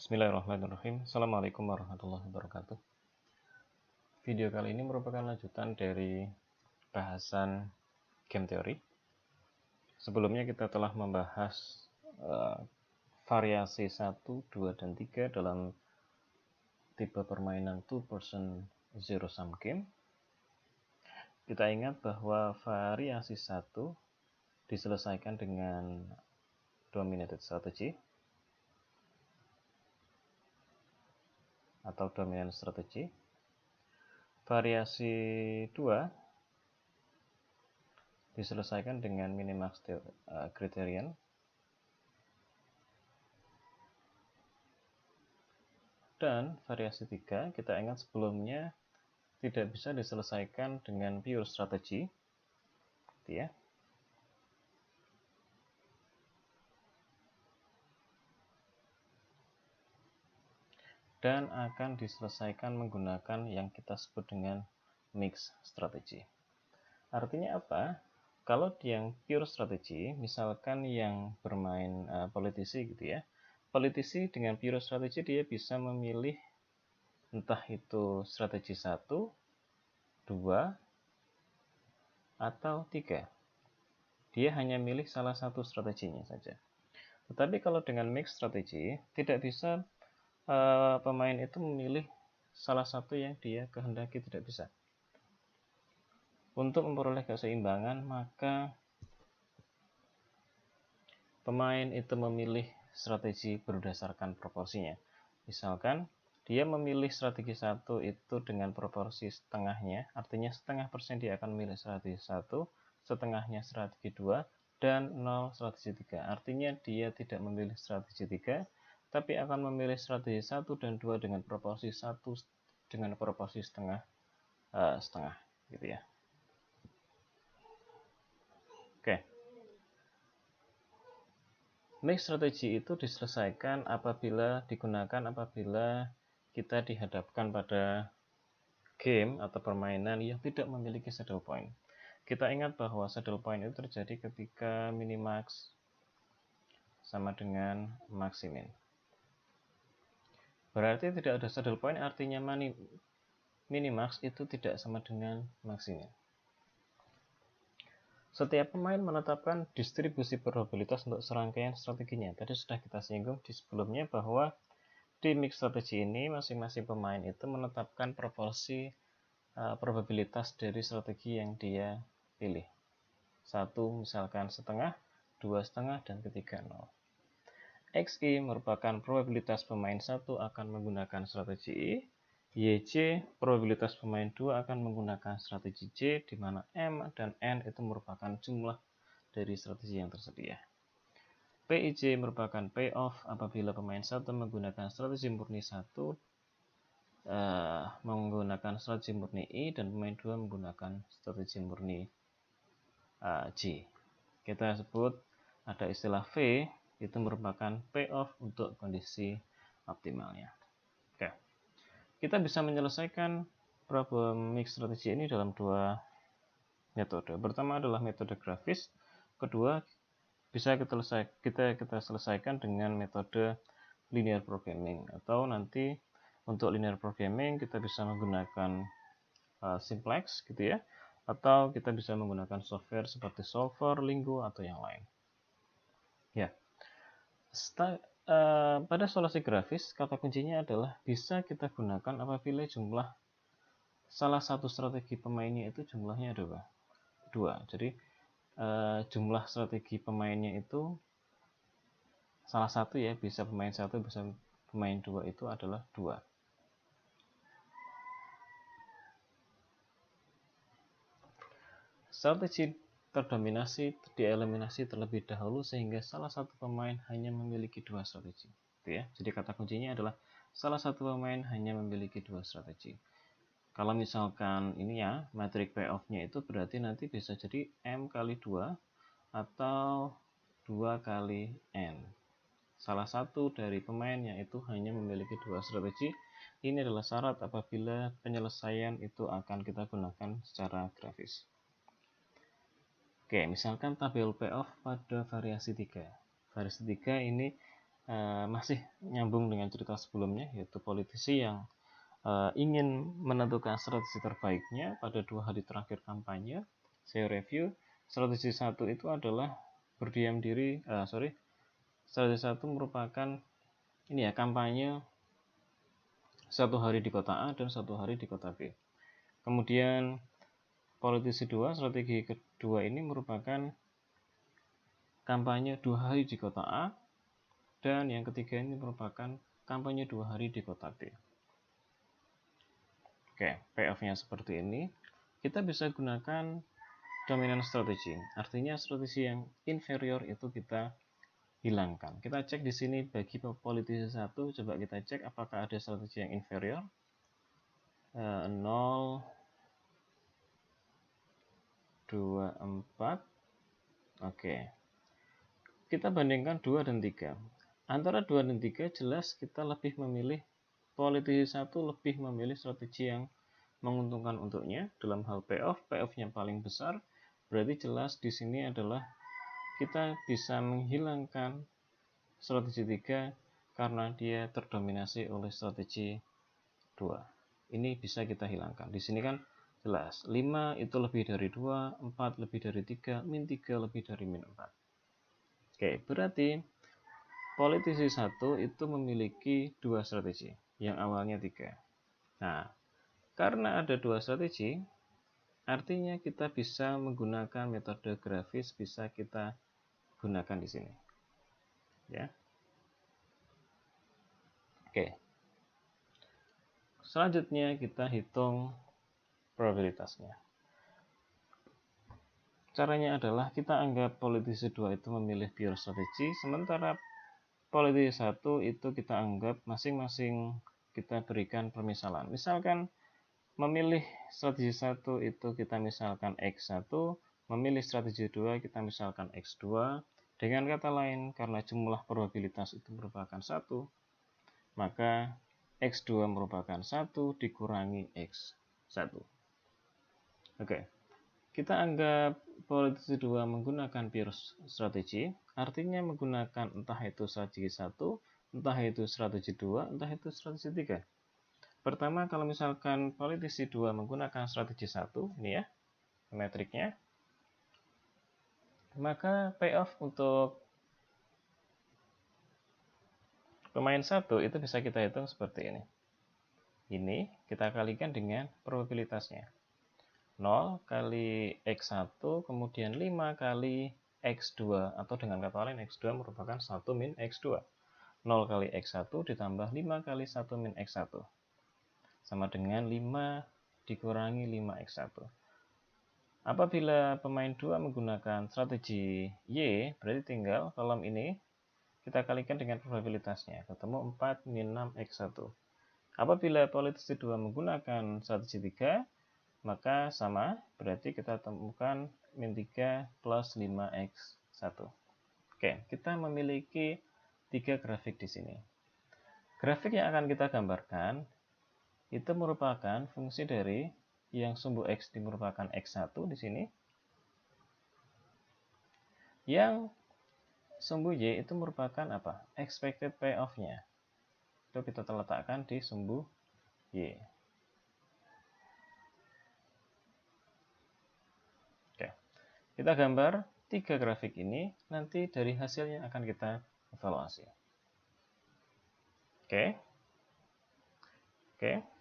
Bismillahirrahmanirrahim. Assalamualaikum warahmatullahi wabarakatuh. Video kali ini merupakan lanjutan dari bahasan game teori. Sebelumnya kita telah membahas variasi 1, 2, dan 3 dalam tipe permainan two-person zero-sum game. Kita ingat bahwa variasi 1 diselesaikan dengan dominated strategy atau dominant strategy. Variasi 2 diselesaikan dengan minimax criterion. Dan variasi 3 kita ingat sebelumnya tidak bisa diselesaikan dengan pure strategy, gitu ya. Dan akan diselesaikan menggunakan yang kita sebut dengan mixed strategy. Artinya apa? Kalau yang pure strategy, misalkan yang bermain politisi gitu ya, politisi dengan pure strategy dia bisa memilih entah itu strategi 1, 2, atau 3. Dia hanya milih salah satu strateginya saja. Tetapi kalau dengan mixed strategy, tidak bisa pemain itu memilih salah satu yang dia kehendaki, tidak bisa. Untuk memperoleh keseimbangan, maka pemain itu memilih strategi berdasarkan proporsinya. Misalkan dia memilih strategi 1 itu dengan proporsi setengahnya, artinya setengah persen dia akan memilih strategi 1, setengahnya strategi 2, dan 0 strategi 3. Artinya dia tidak memilih strategi 3, tapi akan memilih strategi 1 dan 2 dengan proporsi 1 dengan proporsi setengah, setengah gitu ya. Oke. Mixed strategy itu diselesaikan apabila kita dihadapkan pada game atau permainan yang tidak memiliki saddle point. Kita ingat bahwa saddle point itu terjadi ketika minimax sama dengan maximin. Berarti tidak ada saddle point, artinya minimax itu tidak sama dengan maximin. Setiap pemain menetapkan distribusi probabilitas untuk serangkaian strateginya. Tadi sudah kita singgung di sebelumnya bahwa di mixed strategy ini masing-masing pemain itu menetapkan proporsi probabilitas dari strategi yang dia pilih. 1 misalkan setengah, 2 setengah, dan ketiga 0. XI merupakan probabilitas pemain 1 akan menggunakan strategi I. YC probabilitas pemain 2 akan menggunakan strategi J, di mana M dan N itu merupakan jumlah dari strategi yang tersedia. PIJ merupakan payoff apabila pemain 1 menggunakan strategi murni 1 menggunakan strategi murni I dan pemain 2 menggunakan strategi murni J. Kita sebut ada istilah V, itu merupakan payoff untuk kondisi optimalnya. Oke. Kita bisa menyelesaikan problem mixed strategy ini dalam dua metode. Pertama adalah metode grafis, kedua bisa kita selesaikan dengan metode linear programming, atau nanti untuk linear programming kita bisa menggunakan simplex gitu ya, atau kita bisa menggunakan software seperti Solver, Lingo, atau yang lain. Ya. Pada solusi grafis, kata kuncinya adalah bisa kita gunakan apabila jumlah salah satu strategi pemainnya itu jumlahnya ada 2. Jadi jumlah strategi pemainnya itu salah satu ya, bisa pemain 1, bisa pemain 2 itu adalah 2. Strategi terdominasi dieliminasi terlebih dahulu sehingga salah satu pemain hanya memiliki 2 strategi. Gitu ya. Jadi kata kuncinya adalah salah satu pemain hanya memiliki 2 strategi. Kalau misalkan ini ya, matriks payoff-nya itu berarti nanti bisa jadi M kali 2 atau 2 kali N. Salah satu dari pemain yang itu hanya memiliki 2 strategi. Ini adalah syarat apabila penyelesaian itu akan kita gunakan secara grafis. Oke, misalkan tabel payoff pada variasi 3. Variasi 3 ini masih nyambung dengan cerita sebelumnya, yaitu politisi yang ingin menentukan strategi terbaiknya pada 2 hari terakhir kampanye. Saya review, strategi 1 itu adalah berdiam diri, strategi 1 merupakan kampanye 1 hari di kota A dan 1 hari di kota B. Kemudian politisi 2, strategi kedua ini merupakan kampanye 2 hari di kota A, dan yang ketiga ini merupakan kampanye 2 hari di kota B. Oke, payoff-nya seperti ini. Kita bisa gunakan dominant strategy, artinya strategi yang inferior itu kita hilangkan. Kita cek di sini bagi politisi 1, coba kita cek apakah ada strategi yang inferior. 0, 2, 4. Oke. Kita bandingkan 2 dan 3. Antara 2 dan 3 jelas kita lebih memilih, politisi 1 lebih memilih strategi yang menguntungkan untuknya dalam hal payoff-nya paling besar. Berarti jelas di sini adalah kita bisa menghilangkan strategi 3 karena dia terdominasi oleh strategi 2. Ini bisa kita hilangkan. Di sini kan jelas 5 itu lebih dari 2, 4 lebih dari 3, min 3 lebih dari min 4. Oke, berarti politisi 1 itu memiliki 2 strategi, yang awalnya 3. Nah, karena ada 2 strategi, artinya kita bisa menggunakan metode grafis, bisa kita gunakan di sini. Ya. Oke. Selanjutnya kita hitung probabilitasnya. Caranya adalah kita anggap politisi 2 itu memilih pure strategi, sementara politisi 1 itu kita anggap masing-masing kita berikan permisalan. Misalkan memilih strategi 1 itu kita misalkan X1, memilih strategi 2 kita misalkan X2. Dengan kata lain, karena jumlah probabilitas itu merupakan 1, maka X2 merupakan 1 dikurangi X1. Oke, kita anggap politisi 2 menggunakan pure strategi, artinya menggunakan entah itu strategi 1, entah itu strategi 2, entah itu strategi 3. Pertama, kalau misalkan politisi 2 menggunakan strategi 1, ini ya, metriknya, maka payoff untuk pemain 1 itu bisa kita hitung seperti ini. Ini kita kalikan dengan probabilitasnya. 0 kali X1, kemudian 5 kali X2, atau dengan kata lain X2 merupakan 1 min X2. 0 kali X1 ditambah 5 kali 1 min X1. Sama dengan 5 dikurangi 5x1. Apabila pemain 2 menggunakan strategi Y, berarti tinggal kolom ini kita kalikan dengan probabilitasnya, ketemu 4 min 6x1. Apabila politisi 2 menggunakan strategi 3, maka sama, berarti kita temukan min 3 plus 5x1. Oke, kita memiliki 3 grafik di sini. Grafik yang akan kita gambarkan itu merupakan fungsi dari yang sumbu X merupakan X1 di sini. Yang sumbu Y itu merupakan apa? Expected payoff-nya. Itu kita letakkan di sumbu Y. Oke. Kita gambar 3 grafik ini, nanti dari hasilnya akan kita evaluasi. Oke.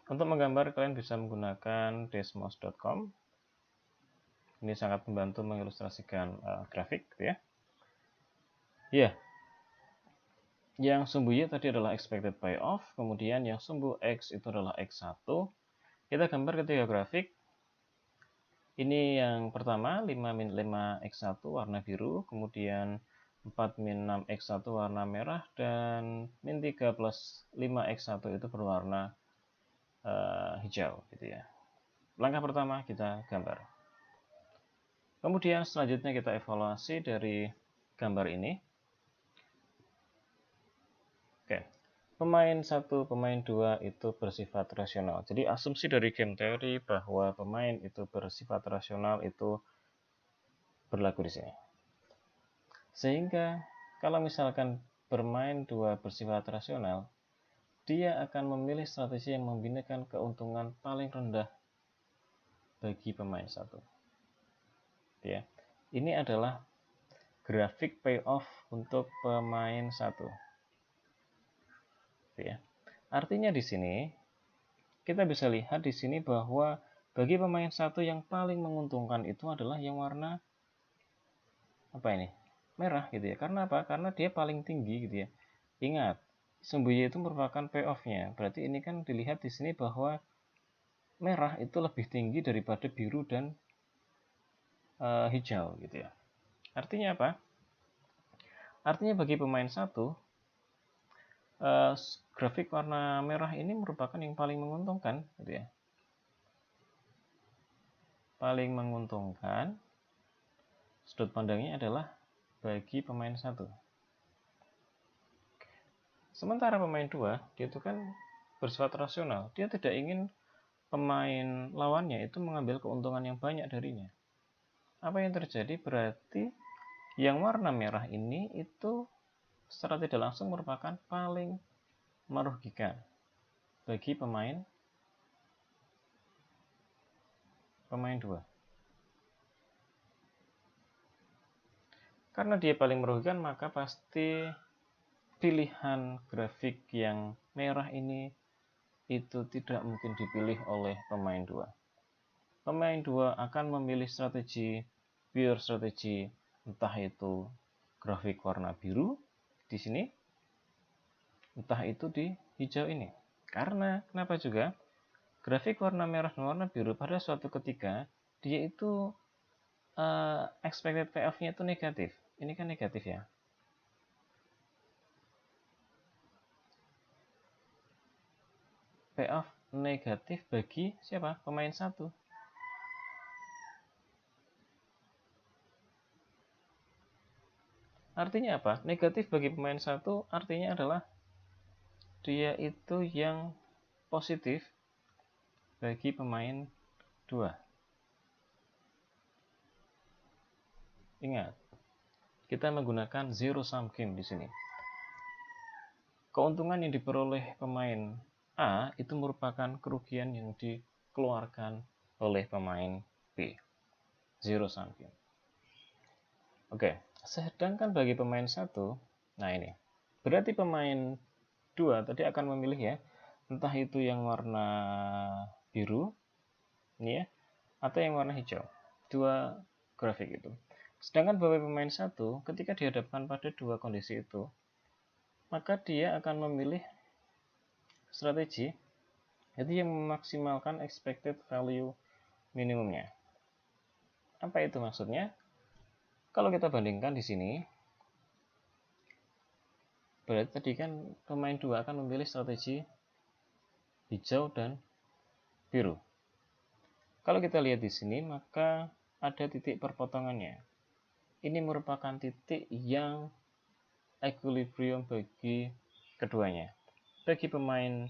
Untuk menggambar kalian bisa menggunakan desmos.com. Ini sangat membantu mengilustrasikan grafik, gitu ya. Ya. Yang sumbu Y tadi adalah expected payoff, kemudian yang sumbu X itu adalah X1. Kita gambar ketiga grafik. Ini yang pertama 5 min 5 X1 warna biru, kemudian 4 min 6 X1 warna merah, dan min 3 plus 5 X1 itu berwarna hijau, gitu ya. Langkah pertama kita gambar. Kemudian selanjutnya kita evaluasi dari gambar ini. Oke. Pemain 1, pemain 2 itu bersifat rasional. Jadi asumsi dari game teori bahwa pemain itu bersifat rasional itu berlaku di sini. Sehingga kalau misalkan bermain 2 bersifat rasional, dia akan memilih strategi yang memberikan keuntungan paling rendah bagi pemain 1. Ya. Ini adalah grafik payoff untuk pemain 1. Ya. Artinya di sini kita bisa lihat di sini bahwa bagi pemain 1 yang paling menguntungkan itu adalah yang warna apa ini? Merah gitu ya. Karena apa? Karena dia paling tinggi gitu ya. Ingat, sumbu Y itu merupakan payoff-nya. Berarti ini kan dilihat di sini bahwa merah itu lebih tinggi daripada biru dan hijau gitu ya. Artinya apa? Artinya bagi pemain 1, grafik warna merah ini merupakan yang paling menguntungkan gitu ya. Paling menguntungkan sudut pandangnya adalah bagi pemain 1. Sementara pemain 2, dia itu kan bersifat rasional. Dia tidak ingin pemain lawannya itu mengambil keuntungan yang banyak darinya. Apa yang terjadi? Berarti yang warna merah ini itu secara tidak langsung merupakan paling merugikan bagi pemain 2. Karena dia paling merugikan, maka pasti pilihan grafik yang merah ini itu tidak mungkin dipilih oleh pemain 2. Pemain 2 akan memilih strategi, pure strategi, entah itu grafik warna biru di sini, entah itu di hijau ini. Karena kenapa juga? Grafik warna merah dan warna biru pada suatu ketika dia itu expected payoff-nya itu negatif. Ini kan negatif ya. Payoff negatif bagi siapa? Pemain 1. Artinya apa? Negatif bagi pemain 1 artinya adalah dia itu yang positif bagi pemain 2. Ingat, kita menggunakan zero sum game di sini. Keuntungan yang diperoleh pemain A itu merupakan kerugian yang dikeluarkan oleh pemain B. Zero sum game. Oke, sedangkan bagi pemain 1, nah ini. Berarti pemain 2 tadi akan memilih ya, entah itu yang warna biru, ini ya, atau yang warna hijau. 2 grafik itu. Sedangkan bagi pemain 1, ketika dihadapkan pada 2 kondisi itu, maka dia akan memilih strategi itu yang memaksimalkan expected value minimumnya. Apa itu maksudnya? Kalau kita bandingkan di sini, berarti tadi kan pemain 2 akan memilih strategi hijau dan biru. Kalau kita lihat di sini, maka ada titik perpotongannya. Ini merupakan titik yang equilibrium bagi keduanya. Bagi pemain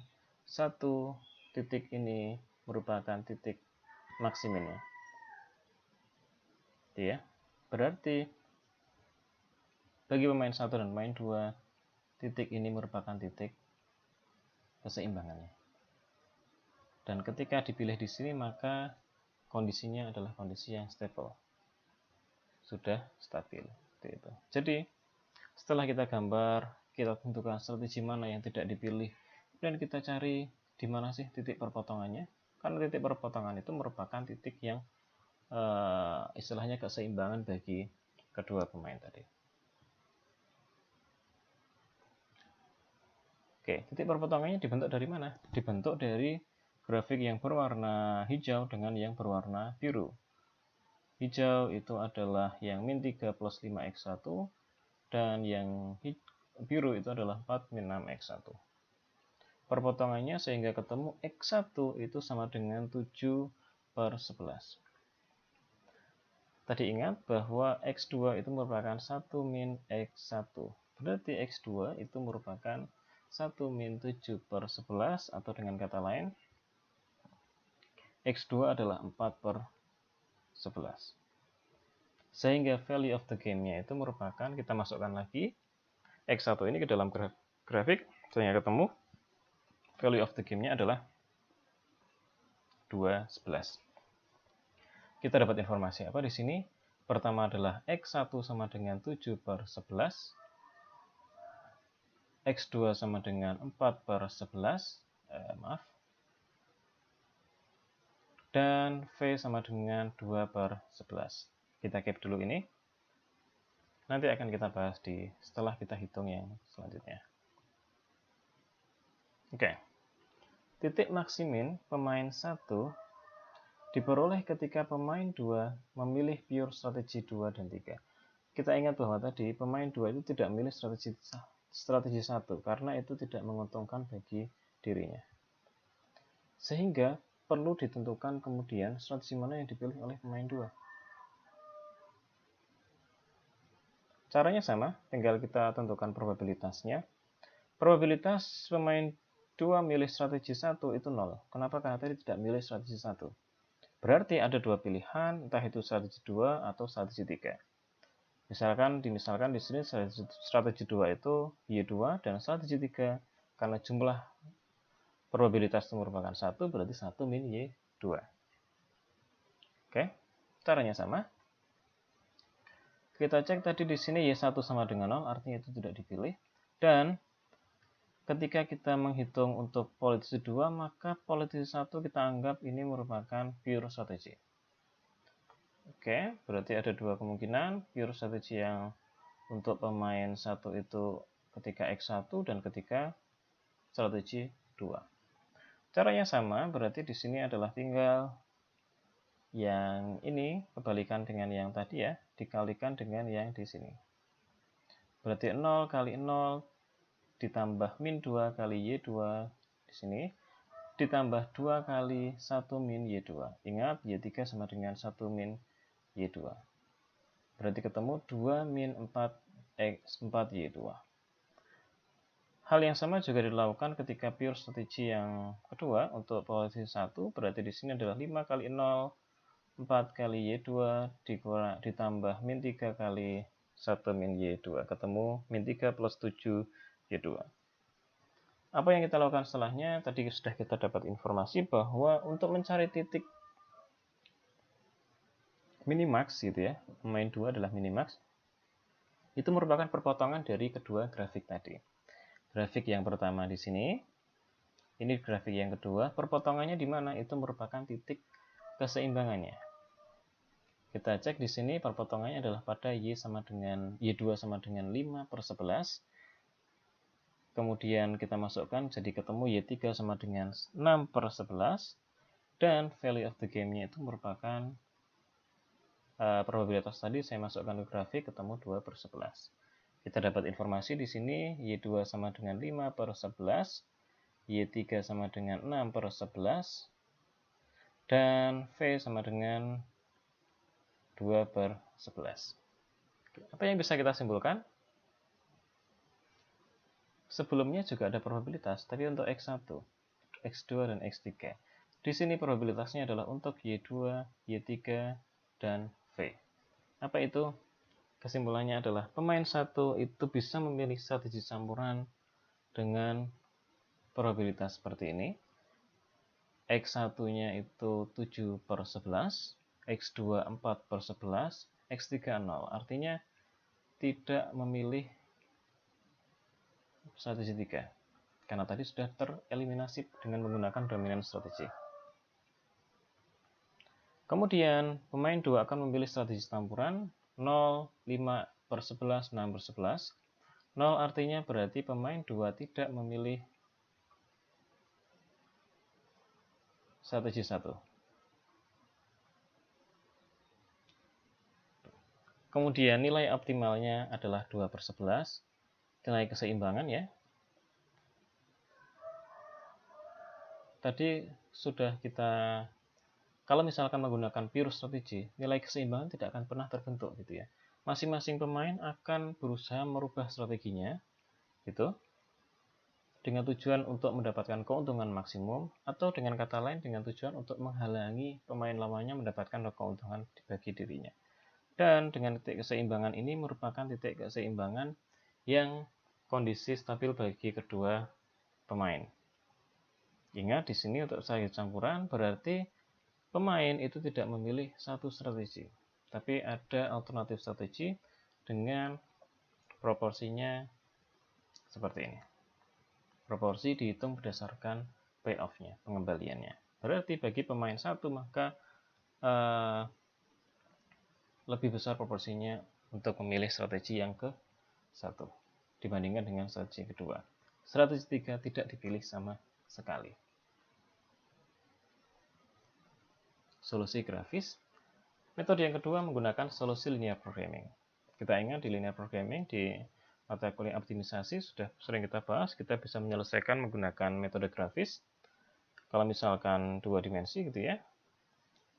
1, titik ini merupakan titik maksimumnya. Ya. Berarti bagi pemain 1 dan pemain 2, titik ini merupakan titik keseimbangannya. Dan ketika dipilih di sini, maka kondisinya adalah kondisi yang stable. Sudah stabil. Jadi, setelah kita gambar, kita tentukan strategi mana yang tidak dipilih, dan kita cari di mana sih titik perpotongannya. Karena titik perpotongan itu merupakan titik yang istilahnya keseimbangan bagi kedua pemain tadi. Oke, titik perpotongannya dibentuk dari mana? Dibentuk dari grafik yang berwarna hijau dengan yang berwarna biru. Hijau itu adalah yang min 3 plus 5x1, dan yang biru itu adalah 4 min 6x1. Perpotongannya sehingga ketemu x1 itu sama dengan 7/11. Tadi ingat bahwa x2 itu merupakan 1 min x1. Berarti x2 itu merupakan 1 min 7/11, atau dengan kata lain, x2 adalah 4/11. Sehingga value of the game-nya itu merupakan, kita masukkan lagi, X1 ini ke dalam grafik, sehingga ketemu value of the game-nya adalah 2,11. Kita dapat informasi apa di sini? Pertama adalah X1 sama dengan 7/11, X2 sama dengan 4/11, dan V sama dengan 2/11. Kita keep dulu ini. Nanti akan kita bahas setelah kita hitung yang selanjutnya. Oke. Titik maksimin pemain 1 diperoleh ketika pemain 2 memilih pure strategi 2 dan 3. Kita ingat bahwa tadi pemain 2 itu tidak memilih strategi 1 karena itu tidak menguntungkan bagi dirinya. Sehingga perlu ditentukan kemudian strategi mana yang dipilih oleh pemain 2. Caranya sama, tinggal kita tentukan probabilitasnya. Probabilitas pemain 2 milih strategi 1 itu 0. Kenapa? Karena tadi tidak milih strategi 1. Berarti ada dua pilihan, entah itu strategi 2 atau strategi 3. Misalkan di sini strategi 2 itu Y2 dan strategi 3 karena jumlah probabilitas itu merupakan 1 berarti 1 min Y2. Oke, caranya sama. Kita cek tadi di sini Y1 sama dengan 0 artinya itu tidak dipilih, dan ketika kita menghitung untuk politisi 2, maka politisi 1 kita anggap ini merupakan pure strategi. Oke, berarti ada dua kemungkinan, pure strategi yang untuk pemain 1 itu ketika X1 dan ketika strategi 2. Caranya sama, berarti di sini adalah tinggal yang ini kebalikan dengan yang tadi ya, dikalikan dengan yang di sini. Berarti 0 kali 0 ditambah min 2 kali Y2 di sini, ditambah 2 kali 1 min Y2. Ingat, Y3 sama dengan 1 min Y2. Berarti ketemu 2 min 4 Y2. Hal yang sama juga dilakukan ketika pure strategi yang kedua untuk posisi 1, berarti di sini adalah 5 kali 0, 4 kali Y2 ditambah min 3 kali 1 min Y2. Ketemu min 3 plus 7 Y2. Apa yang kita lakukan setelahnya? Tadi sudah kita dapat informasi bahwa untuk mencari titik minimax gitu ya, pemain 2 adalah minimax, itu merupakan perpotongan dari kedua grafik tadi. Grafik yang pertama di sini, ini grafik yang kedua, perpotongannya di mana? Itu merupakan titik keseimbangannya. Kita cek di sini perpotongannya adalah pada Y2 sama dengan 5/11. Kemudian kita masukkan jadi ketemu Y3 sama dengan 6/11, dan value of the game-nya itu merupakan probabilitas tadi saya masukkan ke grafik ketemu 2/11. Kita dapat informasi di sini Y2 sama dengan 5/11, Y3 sama dengan 6/11, dan V sama dengan 2/11. Apa yang bisa kita simpulkan? Sebelumnya juga ada probabilitas, tapi untuk X1, X2, dan X3. Di sini probabilitasnya adalah untuk Y2, Y3, dan V. Apa itu? Kesimpulannya /adalah pemain 1 itu bisa memilih strategi campuran dengan probabilitas seperti ini. X1-nya itu 7/11, X2 4/11, X3 0. Artinya tidak memilih strategi 3. Karena tadi sudah tereliminasi dengan menggunakan dominan strategi. Kemudian pemain 2 akan memilih strategi campuran 0, 5/11, 6/11. 0 artinya berarti pemain 2 tidak memilih strategi 1. Kemudian nilai optimalnya adalah 2/11. Nilai keseimbangan ya. Tadi sudah kita, kalau misalkan menggunakan pure strategi, nilai keseimbangan tidak akan pernah terbentuk gitu ya. Masing-masing pemain akan berusaha merubah strateginya gitu, dengan tujuan untuk mendapatkan keuntungan maksimum, atau dengan kata lain dengan tujuan untuk menghalangi pemain lawannya mendapatkan keuntungan bagi dirinya. Dan dengan titik keseimbangan ini merupakan titik keseimbangan yang kondisi stabil bagi kedua pemain. Ingat di sini untuk strategi campuran berarti pemain itu tidak memilih satu strategi, tapi ada alternatif strategi dengan proporsinya seperti ini. Proporsi dihitung berdasarkan payoff-nya, pengembaliannya. Berarti bagi pemain satu maka lebih besar proporsinya untuk memilih strategi yang ke satu dibandingkan dengan strategi kedua. Strategi 3 tidak dipilih sama sekali. Solusi grafis. Metode yang kedua menggunakan solusi linear programming. Kita ingat di linear programming di mata kuliah optimisasi sudah sering kita bahas, kita bisa menyelesaikan menggunakan metode grafis. Kalau misalkan 2 dimensi gitu ya.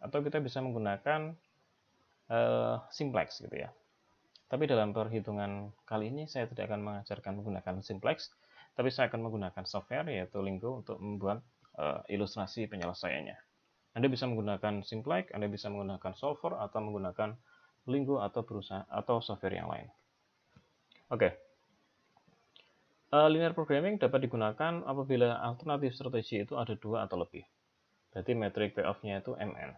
Atau kita bisa menggunakan simplex gitu ya. Tapi dalam perhitungan kali ini saya tidak akan mengajarkan menggunakan simplex, tapi saya akan menggunakan software yaitu Lingo untuk membuat ilustrasi penyelesaiannya. Anda bisa menggunakan simplex, Anda bisa menggunakan solver atau menggunakan Lingo atau software yang lain. Oke. Linear programming dapat digunakan apabila alternatif strategi itu ada 2 atau lebih. Berarti metrik payoff-nya itu MN.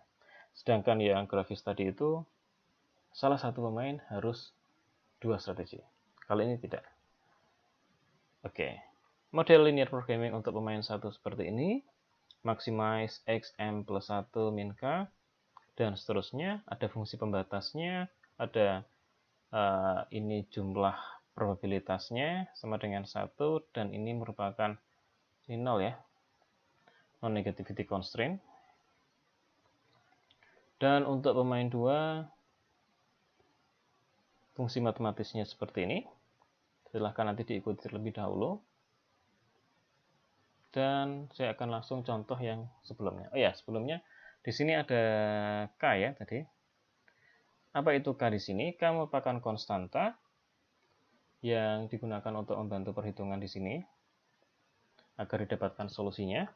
Sedangkan yang grafis tadi itu salah satu pemain harus 2 strategi. Kali ini tidak. Oke. Model linear programming untuk pemain satu seperti ini. Maximize x m plus 1 min k dan seterusnya. Ada fungsi pembatasnya, ada ini jumlah probabilitasnya sama dengan 1 dan ini merupakan ini 0 ya, non-negativity constraint. Dan untuk pemain 2 fungsi matematisnya seperti ini. Silahkan nanti diikuti terlebih dahulu. Dan saya akan langsung contoh yang sebelumnya. Oh ya, sebelumnya di sini ada K ya tadi. Apa itu K di sini? K merupakan konstanta yang digunakan untuk membantu perhitungan di sini agar didapatkan solusinya.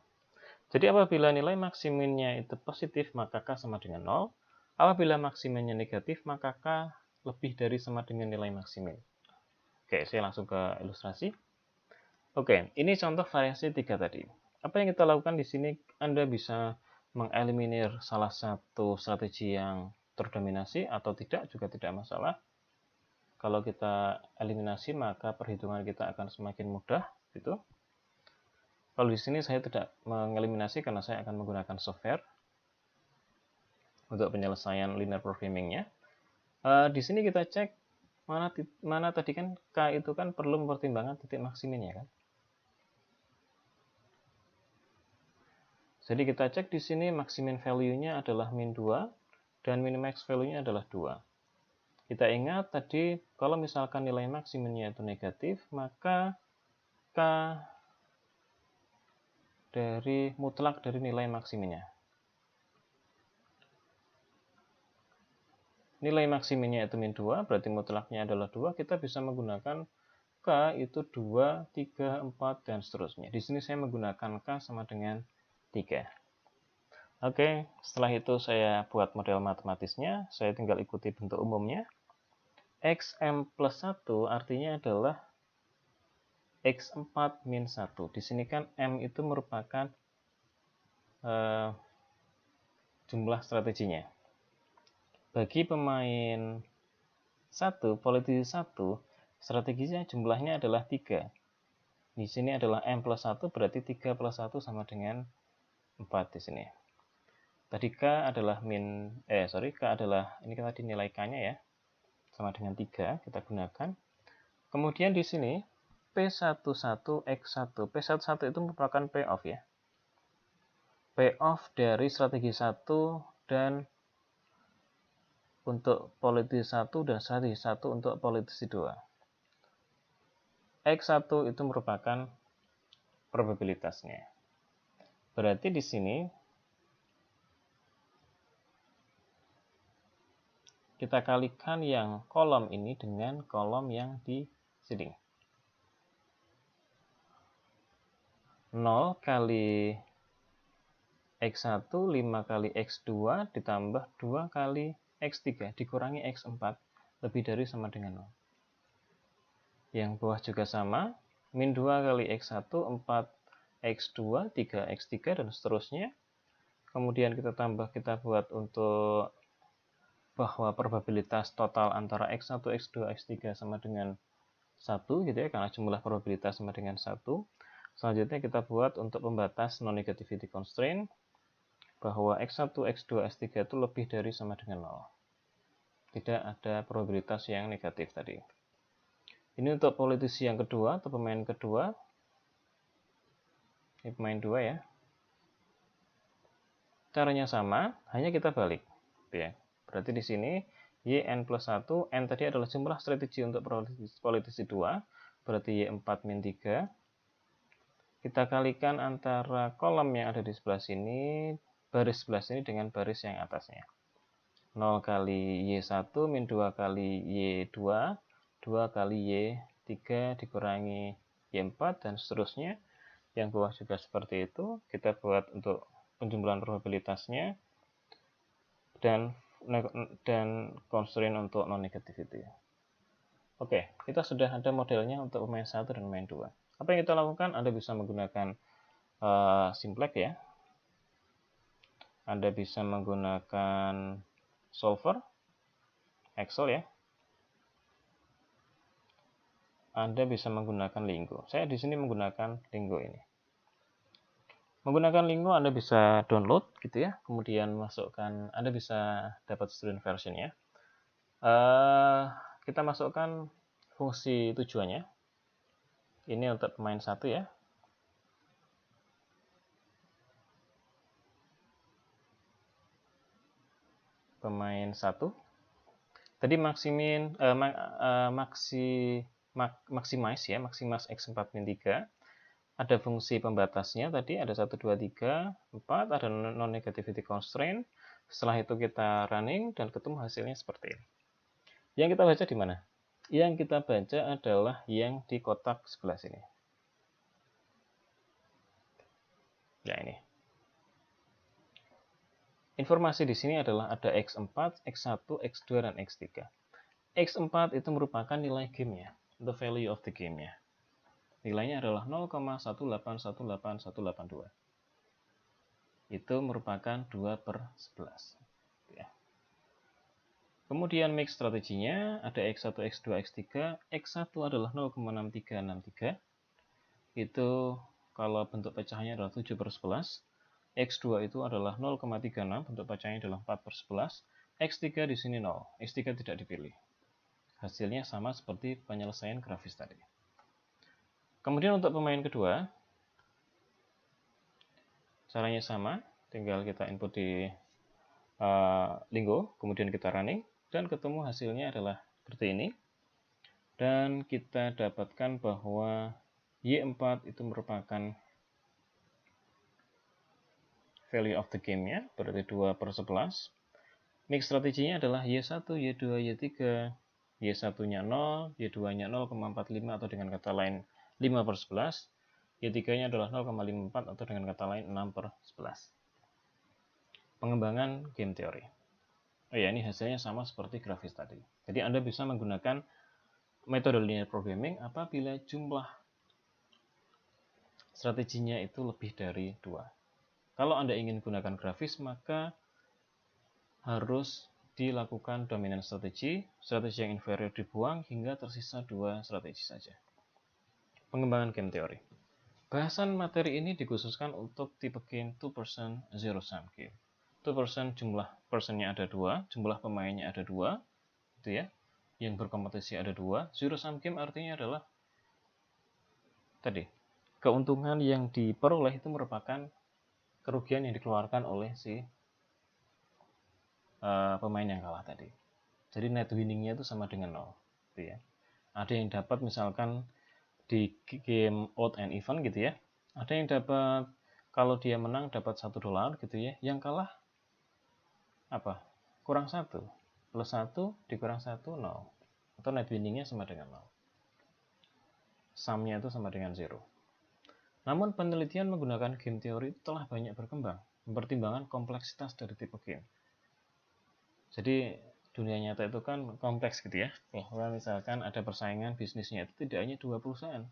Jadi apabila nilai maksiminnya itu positif, maka K sama dengan 0. Apabila maksiminnya negatif, maka K lebih dari sama dengan nilai maksimin. Oke, saya langsung ke ilustrasi. Oke, ini contoh variasi 3 tadi. Apa yang kita lakukan di sini, Anda bisa mengeliminir salah satu strategi yang terdominasi atau tidak, juga tidak masalah. Kalau kita eliminasi, maka perhitungan kita akan semakin mudah. Gitu. Kalau di sini saya tidak mengeliminasi karena saya akan menggunakan software untuk penyelesaian linear programming-nya. Di sini kita cek mana tadi kan K itu kan perlu mempertimbangkan titik maksiminnya kan. Jadi kita cek di sini maksimin value-nya adalah min 2 dan minimax value-nya adalah 2. Kita ingat tadi kalau misalkan nilai maksiminnya itu negatif, maka K dari mutlak dari nilai maksiminnya. Nilai maksiminnya itu min 2, berarti mutlaknya adalah 2. Kita bisa menggunakan K itu 2, 3, 4, dan seterusnya. Di sini saya menggunakan K sama dengan 3. Oke, setelah itu saya buat model matematisnya. Saya tinggal ikuti bentuk umumnya. Xm plus 1 artinya adalah X4 min 1. Di sini kan M itu merupakan jumlah strateginya. Bagi pemain 1, politisi 1, strateginya jumlahnya adalah 3. Di sini adalah M plus 1, berarti 3 plus 1 sama dengan 4 di sini. Tadi K adalah K adalah, ini kan tadi nilai K-nya ya, sama dengan 3, kita gunakan. Kemudian di sini, P11X1. P11 itu merupakan payoff ya. Payoff dari strategi 1 dan untuk politisi 1 dan strategi 1 untuk politisi 2. X1 itu merupakan probabilitasnya. Berarti di sini kita kalikan yang kolom ini dengan kolom yang di sini. 0 kali X1, 5 kali X2 ditambah 2 kali X3 dikurangi X4 lebih dari sama dengan 0. Yang bawah juga sama, min 2 kali X1, 4X2, 3X3, dan seterusnya. Kemudian kita buat untuk bahwa probabilitas total antara X1, X2, X3 sama dengan 1 gitu ya, karena jumlah probabilitas sama dengan 1. Selanjutnya kita buat untuk pembatas non-negativity constraint, bahwa X1, X2, X3 itu lebih dari sama dengan 0. Tidak ada probabilitas yang negatif tadi. Ini untuk politisi yang kedua atau pemain kedua. Ini pemain 2 ya. Caranya sama, hanya kita balik. Ya. Berarti di sini yn plus 1, n tadi adalah jumlah strategi untuk politisi 2, berarti y4 min 3. Kita kalikan antara kolom yang ada di sebelah sini, baris sebelah sini dengan baris yang atasnya. 0 kali y1 min 2 kali y2, 2 kali y3 dikurangi y4, dan seterusnya. Yang bawah juga seperti itu. Kita buat untuk penjumlahan probabilitasnya dan constraint untuk non-negativity. Oke, kita sudah ada modelnya untuk pemain 1 dan pemain 2. Apa yang kita lakukan? Anda bisa menggunakan simplex ya. Anda bisa menggunakan solver, Excel ya. Anda bisa menggunakan Lingo. Saya di sini menggunakan Lingo ini. Menggunakan Lingo Anda bisa download gitu ya, kemudian masukkan, Anda bisa dapat student version ya. Kita masukkan fungsi tujuannya. Ini untuk pemain 1 ya. Pemain 1. Tadi maximize ya, maximize X4 min 3. Ada fungsi pembatasnya tadi, ada 1, 2, 3, 4, ada non-negativity constraint. Setelah itu kita running dan ketemu hasilnya seperti ini. Yang kita baca di mana? Yang kita baca adalah yang di kotak sebelah sini. Ya ini. Informasi di sini adalah ada X4, X1, X2, dan X3. X4 itu merupakan nilai gamenya, the value of the game-nya. Nilainya adalah 0,1818182. Itu merupakan 2/11. Ya. Kemudian mix strateginya ada X1, X2, X3. X1 adalah 0,6363. Itu kalau bentuk pecahannya adalah 7/11. X2 itu adalah 0,36, bentuk pecahannya adalah 4/11. X3 di sini 0. X3 tidak dipilih. Hasilnya sama seperti penyelesaian grafis tadi. Kemudian untuk pemain kedua, caranya sama, tinggal kita input di Lingo, kemudian kita running, dan ketemu hasilnya adalah seperti ini. Dan kita dapatkan bahwa Y4 itu merupakan value of the game-nya, berarti 2/11. Mix strateginya adalah Y1, Y2, Y3, Y1-nya 0, Y2-nya 0,45 atau dengan kata lain 5/11, Y3-nya adalah 0,54 atau dengan kata lain 6/11. Pengembangan game teori. Oh ya, ini hasilnya sama seperti grafis tadi. Jadi Anda bisa menggunakan metode linear programming apabila jumlah strateginya itu lebih dari 2. Kalau Anda ingin gunakan grafis, maka harus dilakukan dominant strategi, strategi yang inferior dibuang hingga tersisa 2 strategi saja. Pengembangan game teori. Bahasan materi ini dikhususkan untuk tipe game 2-person zero-sum game. 2-person jumlah personnya ada 2, jumlah pemainnya ada 2, gitu ya. Yang berkompetisi ada 2. Zero-sum game artinya adalah tadi, keuntungan yang diperoleh itu merupakan kerugian yang dikeluarkan oleh si pemain yang kalah tadi. Jadi net winningnya itu sama dengan 0. Gitu ya. Ada yang dapat misalkan di game odd and even gitu ya. Ada yang dapat, kalau dia menang dapat $1 gitu ya. Yang kalah apa? Kurang 1. Plus 1 dikurang 1, 0. Atau net winningnya sama dengan 0. Sumnya itu sama dengan 0. Namun penelitian menggunakan game teori telah banyak berkembang, mempertimbangkan kompleksitas dari tipe game. Jadi dunia nyata itu kan kompleks gitu ya, bahwa misalkan ada persaingan bisnisnya itu tidak hanya 2 perusahaan,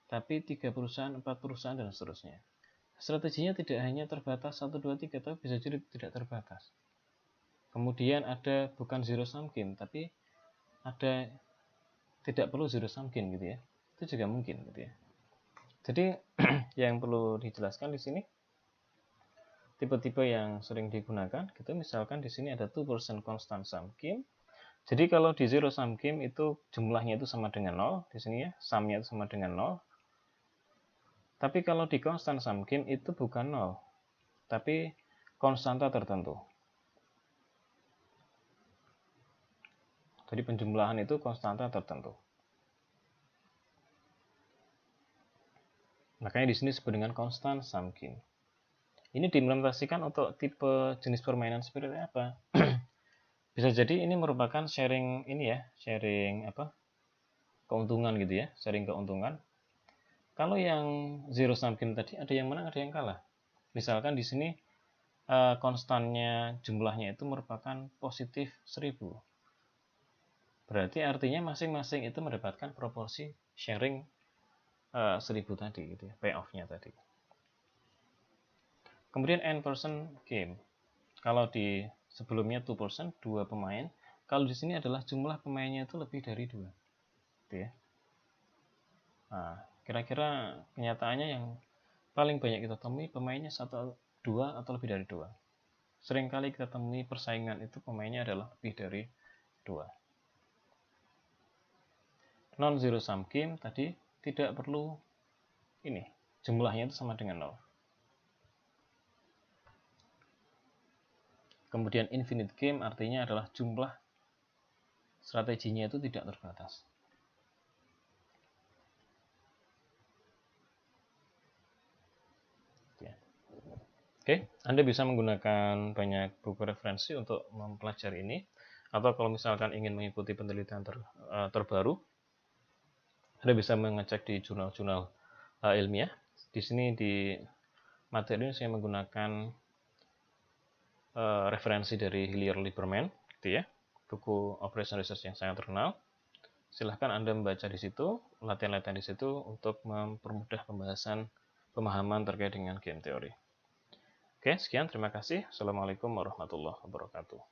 tapi 3 perusahaan, 4 perusahaan, dan seterusnya. Strateginya tidak hanya terbatas 1, 2, 3, tapi bisa jadi tidak terbatas. Kemudian ada bukan zero sum game, tapi ada tidak perlu zero sum game gitu ya. Itu juga mungkin gitu ya. Jadi yang perlu dijelaskan di sini tipe-tipe yang sering digunakan gitu, misalkan di sini ada 2% constant sum game. Jadi kalau di zero sum game itu jumlahnya itu sama dengan 0 di sini ya, sumnya itu sama dengan 0. Tapi kalau di constant sum game itu bukan 0, tapi konstanta tertentu. Jadi penjumlahan itu konstanta tertentu. Makanya di sini disebut dengan constant sum game. Ini diimplementasikan untuk tipe jenis permainan seperti apa? Bisa jadi ini merupakan sharing ini ya, sharing apa? Keuntungan gitu ya, sharing keuntungan. Kalau yang zero sum game tadi ada yang menang, ada yang kalah. Misalkan di sini konstannya jumlahnya itu merupakan positif 1000. Berarti artinya masing-masing itu mendapatkan proporsi sharing 1000 tadi gitu ya, payoff-nya tadi. Kemudian n-person game. Kalau di sebelumnya 2%, 2 pemain. Kalau di sini adalah jumlah pemainnya itu lebih dari 2. Gitu ya. Nah, kira-kira kenyataannya yang paling banyak kita temui pemainnya 1, 2 atau lebih dari 2. Seringkali kita temui persaingan itu pemainnya adalah lebih dari 2. Non-zero sum game tadi tidak perlu ini, jumlahnya itu sama dengan 0. Kemudian infinite game artinya adalah jumlah strateginya itu tidak terbatas. Ya. Oke, Anda bisa menggunakan banyak buku referensi untuk mempelajari ini. Atau kalau misalkan ingin mengikuti penelitian terbaru, Anda bisa mengecek di jurnal-jurnal ilmiah. Di sini di materi ini saya menggunakan referensi dari Hillier Lieberman, gitu ya, buku Operation Research yang sangat terkenal. Silahkan Anda membaca di situ, latihan-latihan di situ untuk mempermudah pemahaman terkait dengan game teori. Oke, sekian, terima kasih. Assalamualaikum warahmatullahi wabarakatuh.